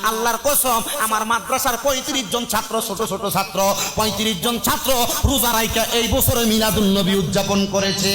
আল্লাহর কসম আমার মাদ্রাসার 35 জন ছাত্র, ছোট ছোট ছাত্র 35 জন ছাত্র রোজা রাইখা এই বছরে মিলাদুন নবী উদযাপন করেছে।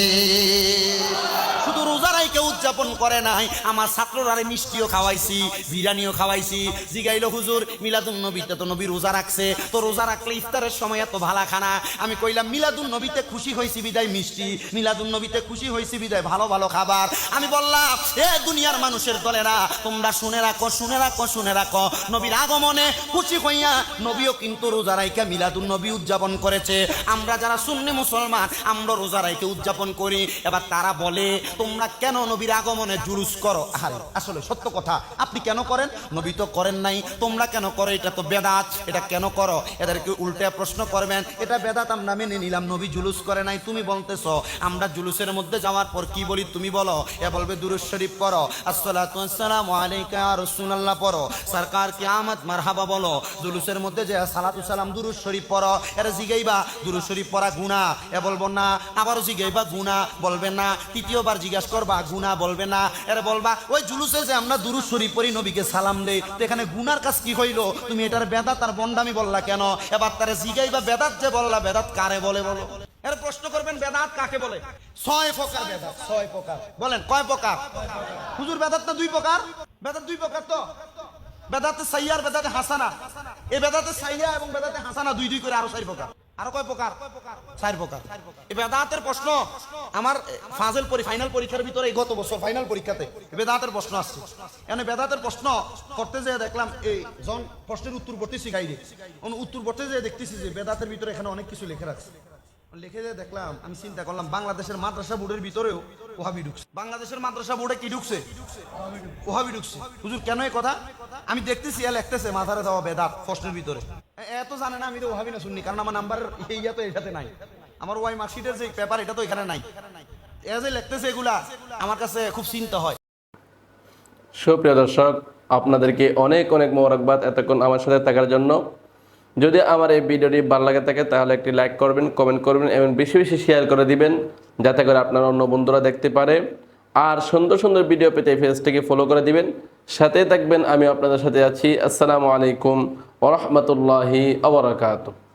শুধু রোজা রাইখা উদযাপন করে নাই, আমার ছাত্ররা মিষ্টিও খাওয়াইছি, বিরিয়ানিও খাওয়াইছি। জিগাইলো হুজুর মিলাদুন নবীতে তো নবী রোজা রাখছে, তো রোজা রাখলে ইফতারের সময় এত ভালো খানা। আমি কইলাম মিলাদুন নবীতে খুশি হয়েছি বিদায় মিষ্টি, মিলাদুন নবীতে খুশি হয়েছি বিদায় ভালো ভালো খাবার। আমি বললাম এ দুনিয়ার মানুষের দলেরা তোমরা শুনে রাখো, শুনে রাখো, শুনে রাখো, নবীর আগমনে খুশি হইয়া নবীও কিন্তু রোজা রাইখা মিলাদুন নবী উদযাপন করেছে। আমরা যারা সুন্নি মুসলমান আমরা রোজা রাইখা উদযাপন করি। এবার তারা বলে তোমরা কেন নবীর আগমনে জুলুস করো? আরে আসলে সত্য কথা, আপনি কেন করেন? নবী তো করেন নাই, তোমরা কেন করো? এটা তো বেদাত, এটা কেন করো? এদেরকে উল্টে প্রশ্ন করবেন, এটা বেদাত আমরা মেনে নিলাম, নবী জুলুস করে নাই, তুমি বলতেছো। আমরা জুলুসের মধ্যে যাওয়ার পর কি বলি তুমি বলো? এ বলবে দুরূদ শরীফ পড়ো, আসসালাতু ওয়াসসালামু আলাইকা ইয়া রাসূলুল্লাহ পড়ো, সরকার কি আমদ মারহাবা বলো। জুলুসের মধ্যে যে সালাতু সালাম দুরূদ শরীফ পড়ো, এরা জিগাইবা দুরূদ শরীফ পড়া গুনাহ, এ বলবো না। আবারও জিগাইবা গুনাহ, বলবে না। তৃতীয়বার জিজ্ঞাসা করবা গুনাহ, বলবে না। এরা বলবা ওই জুলুসে যে আমরা দুরূদ শরীফ পড়ি নবীকে সালাম দেই, তো এখানে গুনার কাজ কি হইলো? তুমি এটার বেদাত আর বন্ডামি বললা কেন? এবার তারা জিগাইবা বেদাত যে বললা, বেদাত কারে বলে বলো? এর প্রশ্ন করবেন বেদাত কাকে বলে? 6 প্রকার বেদাত, 6 প্রকার। বলেন কয় প্রকার? হুজুর বেদাত না 2 প্রকার? বেদাত 2 প্রকার তো, বেদাতে সাইয়্যা আর বেদাতে হাসানা। এই বেদাতে সাইয়্যা এবং বেদাতে হাসানা 2 করে আরো 4 প্রকার। আরো কয় প্রকার? 4 প্রকার। এই বেদাতের প্রশ্ন আমার ফাজিল ফাইনাল পরীক্ষার ভিতরে এই গত বছর ফাইনাল পরীক্ষাতে বেদাতের প্রশ্ন আসছে। এখানে বেদাতের প্রশ্ন করতে যেয়ে দেখলাম এই জন প্রশ্নের উত্তর পড়তে শিখাই রে, উত্তর পড়তে যেয়ে দেখতেছি যে বেদাতের ভিতরে এখানে অনেক কিছু লেখা রাখছে। লিখে যে দেখলাম, আমি চিন্তা করলাম বাংলাদেশের মাদ্রাসা বোর্ডের ভিতরেও ওহাবি ঢুকছে। বাংলাদেশের মাদ্রাসা বোর্ডে কি ঢুকছে? ওহাবি ঢুকছে। হুজুর কেন এই কথা? আমি দেখতেছি এ লিখতেছে মাথারে যাওয়া বেদাত প্রশ্নের ভিতরে। এত জানে না আমি তো ওহাবি না শুনি, কারণ আমার নাম্বার ইয়া তো এটাতে নাই, আমার ওয়াই মার্কশিটের যে পেপার এটা তো এখানে নাই। এ যে লিখতেছে এগুলা আমার কাছে খুব চিন্তা হয়। সুপ্রিয় দর্শক, আপনাদেরকে অনেক অনেক মোবারকবাদ এতক্ষণ আমার সাথে থাকার জন্য। যদি আমার এই ভিডিওটি ভালো লাগে থাকে তাহলে একটি লাইক করবেন, কমেন্ট করবেন এবং বেশি বেশি শেয়ার করে দিবেন, যাতে করে আপনার অন্য বন্ধুরা দেখতে পারে। আর সুন্দর সুন্দর ভিডিও পেতে এই পেজটিকে ফলো করে দিবেন, সাথে থাকবেন। আমি আপনাদের সাথে আছি। আসসালামু আলাইকুম ওয়া রাহমাতুল্লাহি ওয়া বারাকাতুহু।